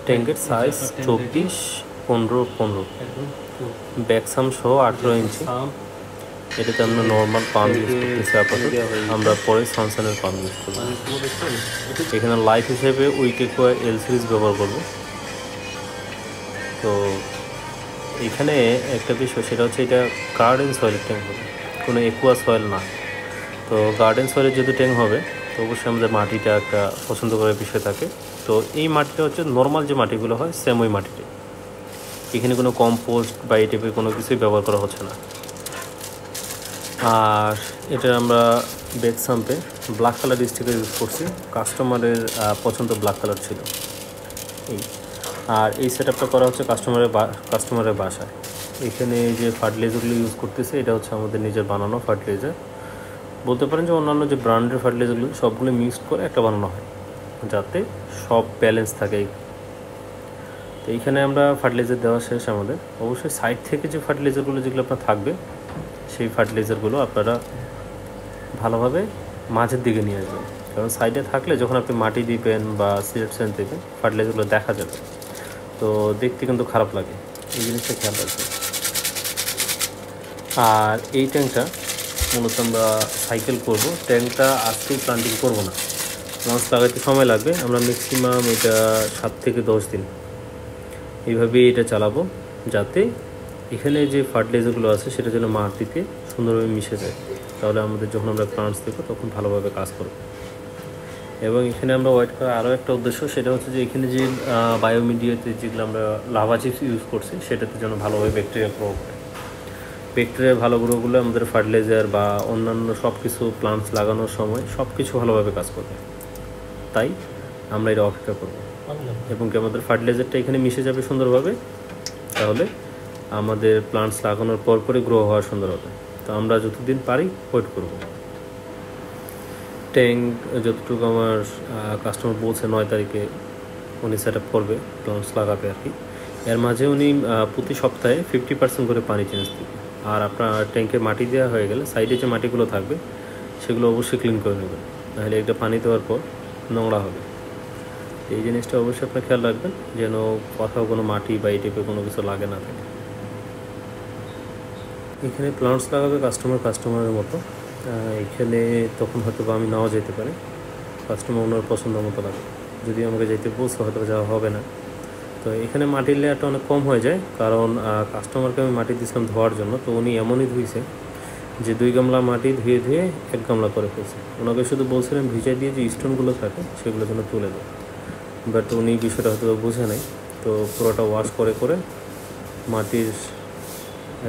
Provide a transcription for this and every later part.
ট্যাঙ্কের সাইজ 24, 15, 15, ব্যাকসাম সহ 18 ইঞ্চি। এটাতে আমরা নর্মাল পাম্প ইউজ করতেছি আপাতত, আমরা পরে সানসানের পাম্প ইউজ করব। এখানে লাইফ হিসেবে উইকেকোয়া এল সিরিজ ব্যবহার করব। তো এখানে একটা বিষয়, সেটা হচ্ছে এটা গার্ডেন সয়েলের ট্যাঙ্ক হবে, কোনো একুয়া সয়েল না। তো গার্ডেন সয়েলের যদি ট্যাঙ্ক হবে তো অবশ্যই আমাদের মাটিটা একটা পছন্দ করার বিষয় থাকে। তো এই মাটিটা হচ্ছে নর্মাল যে মাটিগুলো হয় সেম ওই মাটিটাই, এখানে কোনো কম্পোস্ট বা এই টাইপের কোনো কিছুই ব্যবহার করা হচ্ছে না। আর এটা আমরা ব্যাকসাম্পে ব্ল্যাক কালার স্টিকার ইউজ করছি, কাস্টমারের পছন্দ ব্ল্যাক কালার ছিল এই। আর এই সেট আপটা করা হচ্ছে কাস্টমারের বাসায়। এখানে যে ফার্টিলাইজারগুলো ইউজ করতেছে এটা হচ্ছে আমাদের নিজের বানানো ফার্টিলাইজার। বলতে পারেন যে অন্যান্য যে ব্র্যান্ডের ফার্টিলাইজারগুলো সবগুলো মিক্সড করে একটা বানানো হয়, যাতে সব ব্যালেন্স থাকে। তো এইখানে আমরা ফার্টিলাইজার দেওয়া শেষ আমাদের। অবশ্যই সাইড থেকে যে ফার্টিলাইজারগুলো যেগুলো আপনার থাকবে সেই ফার্টিলাইজারগুলো আপনারা ভালোভাবে মাঝের দিকে নিয়ে আসবেন, কারণ সাইডে থাকলে যখন আপনি মাটি দিবেন বা সিলেকশন দেবেন ফার্টিলাইজারগুলো দেখা যাবে, তো দেখতে কিন্তু খারাপ লাগে। এই জিনিসটা খেয়াল রাখবেন। আর এই ট্যাঙ্কটা মূলত আমরা সাইকেল করব, ট্যাঙ্কটা আজকেই প্লান্টিং করব না, মাছ লাগাইতে সময় লাগবে। আমরা ম্যাক্সিমাম এটা 7 থেকে 10 দিন এইভাবেই এটা চালাবো, যাতে এখানে যে ফার্টিলাইজারগুলো আছে সেটা যেন মাটিতে সুন্দরভাবে মিশে যায়, তাহলে আমাদের যখন আমরা প্লান্টস দেবো তখন ভালোভাবে কাজ করবে। এবং এখানে আমরা ওয়েট করার আরও একটা উদ্দেশ্য, সেটা হচ্ছে যে এখানে যে বায়োমিডিয়াতে যেগুলো আমরা লাভা চিপস ইউজ করছি সেটাতে যেন ভালোভাবে ব্যাকটেরিয়া গ্রো করে। ব্যাকটেরিয়া ভালো গ্রোগুলো আমাদের ফার্টিলাইজার বা অন্যান্য সব কিছু প্লান্টস লাগানোর সময় সব কিছু ভালোভাবে কাজ করবে, তাই আমরা এটা অপেক্ষা করব। এবং কি আমাদের ফার্টিলাইজারটা এখানে মিশে যাবে সুন্দরভাবে, তাহলে আমাদের প্লান্টস লাগানোর পরপরই গ্রো হওয়া সুন্দর হবে। তো আমরা যতদিন পারি ওয়েট করব। ট্যাঙ্ক যতটুকু আমার কাস্টমার বলছে 9 তারিখে উনি সেট আপ করবে, প্লান্টস লাগাবে আর কি। এর মাঝে উনি প্রতি সপ্তাহে 50% করে পানি চেঞ্জ দেবে। আর আপনার ট্যাঙ্কে মাটি দেওয়া হয়ে গেলে সাইডে যে মাটিগুলো থাকবে সেগুলো অবশ্যই ক্লিন করে নেবেন, নাহলে একটা পানি দেওয়ার পর নোংরা হবে। এই জিনিসটা অবশ্যই আপনার খেয়াল রাখবেন যেন কোথাও কোনো মাটি বা এই টাইপের কোনো কিছু লাগে না থাকে। এখানে প্লান্টস লাগাবে কাস্টমারের মতো, এখানে তখন হয়তো বা আমি নাও যেতে পারি, কাস্টমার ওনার পছন্দ মতো লাগে। যদি আমাকে যেতে বলছে হয়তো যাওয়া হবে না। তো এখানে মাটির লেয়ারটা অনেক কম হয়ে যায়, কারণ কাস্টমারকে আমি মাটি দিয়েছিলাম ধোয়ার জন্য, তো উনি এমনই ধুইছে যে 2 গামলা মাটি ধুয়ে 1 গামলা করে ফেলছে। ওনাকে শুধু বলছিলাম ভিজাই দিয়ে যে স্টোনগুলো থাকে সেগুলো যেন তুলে দেয়, বাট উনি বিষয়টা হয়তো বুঝে নাই। তো পুরোটা ওয়াশ করে মাটির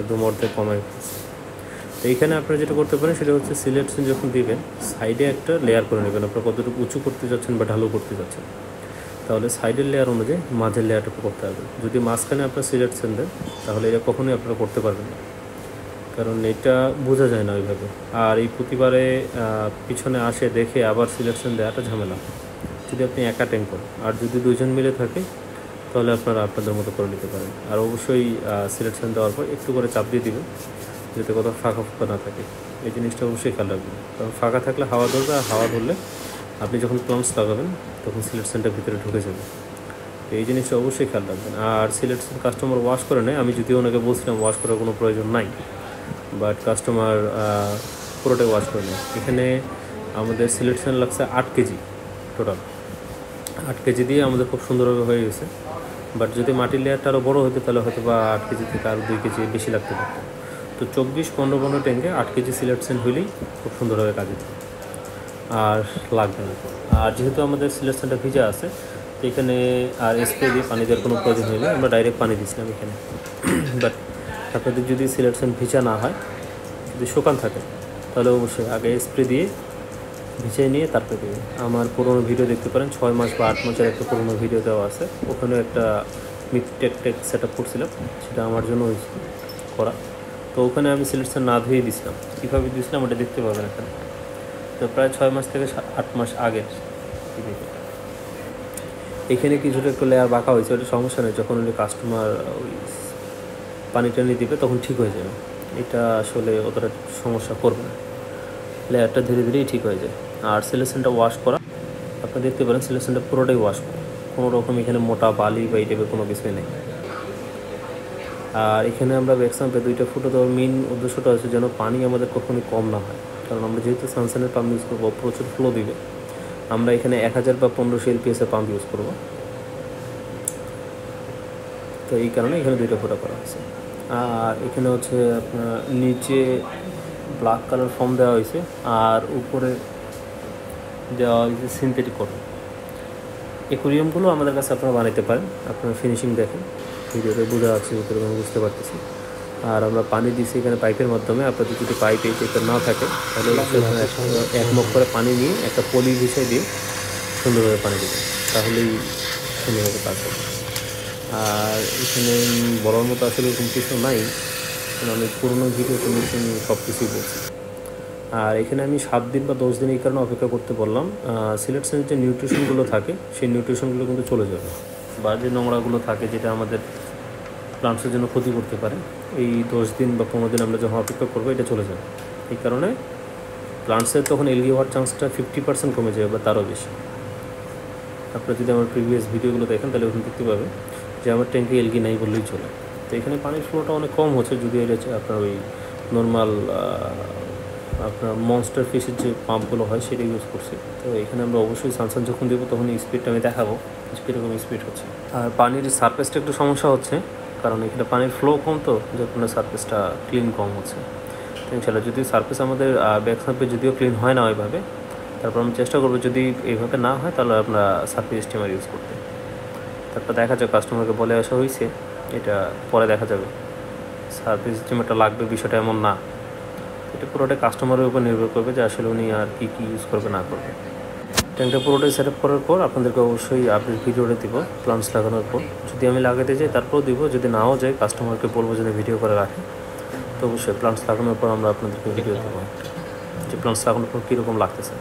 একদম অর্ধেক কমায় ফেলছে। তো এইখানে আপনারা যেটা করতে পারেন সেটা হচ্ছে সিলেকশন যখন দিবেন সাইডে একটা লেয়ার করে নেবেন, আপনারা কতটুকু উঁচু করতে যাচ্ছেন বা ঢালু করতে যাচ্ছেন, তাহলে সাইডের লেয়ার অনুযায়ী মাঝের লেয়ারটা করতে হবে। যদি মাঝখানে আপনার সিলেকশন দেন তাহলে এটা কখনোই আপনারা করতে পারবেন না, কারণ এটা বোঝা যায় না ওইভাবে। আর এই প্রতিবারে পিছনে আসে দেখে আবার সিলেকশন দেওয়াটা ঝামেলা যদি আপনি একা ট্যাঙ্ক করেন। আর যদি 2 জন মিলে থাকে তাহলে আপনারা আপনাদের মতো করে নিতে পারেন। আর অবশ্যই সিলেকশন দেওয়ার পর একটু করে চাপ দিয়ে দেবেন যাতে কোথাও ফাঁকা না থাকে। এই জিনিসটা অবশ্যই খেয়াল রাখবেন, কারণ ফাঁকা থাকলে হাওয়া ধরবে, আর হাওয়া ধরলে আপনি যখন প্লান্টস লাগাবেন তখন সিলেকশনটা ভিতরে ঢুকে যাবে। তো এই জিনিসটা অবশ্যই খেয়াল রাখবেন। আর সিলেকশন কাস্টমার ওয়াশ করে নেয়, আমি যদিও ওনাকে বলছিলাম ওয়াশ করার কোনো প্রয়োজন নাই, বাট কাস্টমার পুরোটাই ওয়াশ করে নেয়। এখানে আমাদের সিলেকশন লাগছে 8 কেজি টোটাল, 8 কেজি দিয়ে আমাদের খুব সুন্দরভাবে হয়ে গেছে। বাট যদি মাটির লেয়ারটা আরও বড়ো হতো তাহলে হয়তো বা 8 কেজি থেকে আরও 2 কেজি বেশি লাগতে পারতো। তো 24-15 ট্যাঙ্কে 8 কেজি সিলেকশন হলেই খুব সুন্দরভাবে কাজে দেবে, আর লাগবে না। আর যেহেতু আমাদের সিলেকশনটা ভিজা আছে, তো এখানে আর স্প্রে দিয়ে পানি দেওয়ার কোনো প্রয়োজন হয়নি, আমরা ডাইরেক্ট পানি দিচ্ছিলাম এখানে। বাট আপনাদের যদি সিলেকশন ভিজা না হয়, যদি শুকান থাকে, তাহলে অবশ্যই আগে স্প্রে দিয়ে ভিজিয়ে নিয়ে তারপরে দেবেন। আমার পুরোনো ভিডিও দেখতে পারেন, 6 মাস বা 8 মাসের একটা পুরোনো ভিডিও দেওয়া আছে, ওখানেও একটা টেক সেট আপ করছিলাম, সেটা আমার জন্য করা। তো ওখানে আমি সিলেকশন না ধুয়ে দিয়েছিলাম, কীভাবে দিয়েছিলাম ওটা দেখতে পাবেন এখানে। তো প্রায় 6 মাস থেকে 8 মাস আগের। এখানে কিছুটা একটু লেয়ার বাঁকা হয়েছে, ওটা সমস্যা নেই, যখন ওই কাস্টমার ওই পানি টানি দিবে তখন ঠিক হয়ে যাবে, এটা আসলে অতটা সমস্যা করবে না, লেয়ারটা ধীরে ধীরেই ঠিক হয়ে যায়। আর সিলেকশনটা ওয়াশ করা, আপনি দেখতে পারেন সিলেকশনটা পুরোটাই ওয়াশ করা, কোনো রকম এখানে মোটা বালি বা এই টাইপের কোনো কিছুই নেই। আর এখানে আমরা ব্যাকসাম্পে 2টা ফুটো দেওয়ার মেইন উদ্দেশ্যটা আছে যেন পানি আমাদের কখনোই কম না হয়, কারণ আমরা যেহেতু সানসানের পাম্প ইউজ করবো প্রচুর ফ্লো দিবে, আমরা এখানে 1000 বা 1500 LPS-এর পাম্প ইউজ করবো। তো এই কারণে এখানে 2টা ফুটো করা হয়েছে। আর এখানে হচ্ছে আপনার নিচে ব্ল্যাক কালার ফর্ম দেওয়া হয়েছে আর উপরে দেওয়া হয়েছে সিনথেটিক কটন। অ্যাকুরিয়ামগুলো আমাদের কাছে আপনারা বানাইতে পারেন, আপনারা ফিনিশিং দেখেন, ভিডিওতে বোঝা আছে উপরে আমি বুঝতে পারতেছি। আর আমরা পানি দিচ্ছি এখানে পাইপের মাধ্যমে। আপনাদের যদি পাইপ এই টাইপের না থাকে তাহলে এক মগ করে পানি নিয়ে একটা পলি ভিজিয়ে দিয়ে সুন্দরভাবে পানি দেবেন, তাহলেই সুন্দরভাবে কাজ হবে। আর এখানে বলার মতো আসলে এরকম কিছু নাই, কারণ আমি পুরোনো ভিডিওতে সব কিছুই বলছি। আর এখানে আমি 7 দিন বা 10 দিন এই কারণে অপেক্ষা করতে বললাম, সিলেকশনের যে নিউট্রিশনগুলো থাকে সেই নিউট্রিশনগুলো কিন্তু চলে যাবে, বা যে নোংরাগুলো থাকে যেটা আমাদের প্লান্টসের জন্য ক্ষতি করতে পারে, এই 10 দিন বা 15 দিন আমরা যখন অপেক্ষা করবো এটা চলে যাবে। এই কারণে প্লান্টসের তখন এলগি হওয়ার চান্সটা 50% কমে যাবে বা তারও বেশি। আপনারা যদি আমার প্রিভিয়াস ভিডিওগুলো দেখেন তাহলে ওখানে দেখতে পাবেন যে আমার ট্যাঙ্কে এলগি নাই বললেই চলে। তো এখানে পানির ফ্লোটা অনেক কম হচ্ছে, যদি এটা আপনার ওই নর্মাল আপনার মনস্টার ফিশের যে পাম্পগুলো হয় সেটা ইউজ করছি। তো এখানে আমরা অবশ্যই সানসান যখন দেবো তখন স্পিডটা আমি দেখাবো যে কীরকম স্পিড হচ্ছে। আর পানির সারফেসটা একটু সমস্যা হচ্ছে, কারণ এখানে পানির ফ্লো কম, তো যার কারণে সারফেসটা ক্লিন কম হচ্ছে। তো ইনশাআল্লাহ যদি সারফেস আমাদের ব্যাক সারফেস যদিও ক্লিন হয় না ওইভাবে, তারপর আমি চেষ্টা করবো যদি এইভাবে না হয় তাহলে আমরা সারফেস স্টিমার ইউজ করতে। তারপর দেখা যাবে, কাস্টমারকে বলে আসা হয়েছে, এটা পরে দেখা যাবে। সারফেস স্টিমারটা লাগবে বিষয়টা এমন না, এটা পুরোটাই কাস্টমারের উপর নির্ভর করবে যে আসলে উনি আর কী ইউজ করবে না করবে। ট্যাঙ্কটা পুরোটাই সেট আপ করার পর আপনাদেরকে অবশ্যই আপডেট ভিডিওটা দিব প্লান্টস লাগানোর পর। যদি আমি লাগাতে যাই তারপরও দিব, যদি নাও যাই কাস্টমারকে বলবো যদি ভিডিও করে রাখে, তো অবশ্যই প্লান্টস লাগানোর পর আমরা আপনাদেরকে ভিডিও দেবো যে প্লান্টস লাগানোর পর কীরকম লাগতেছে।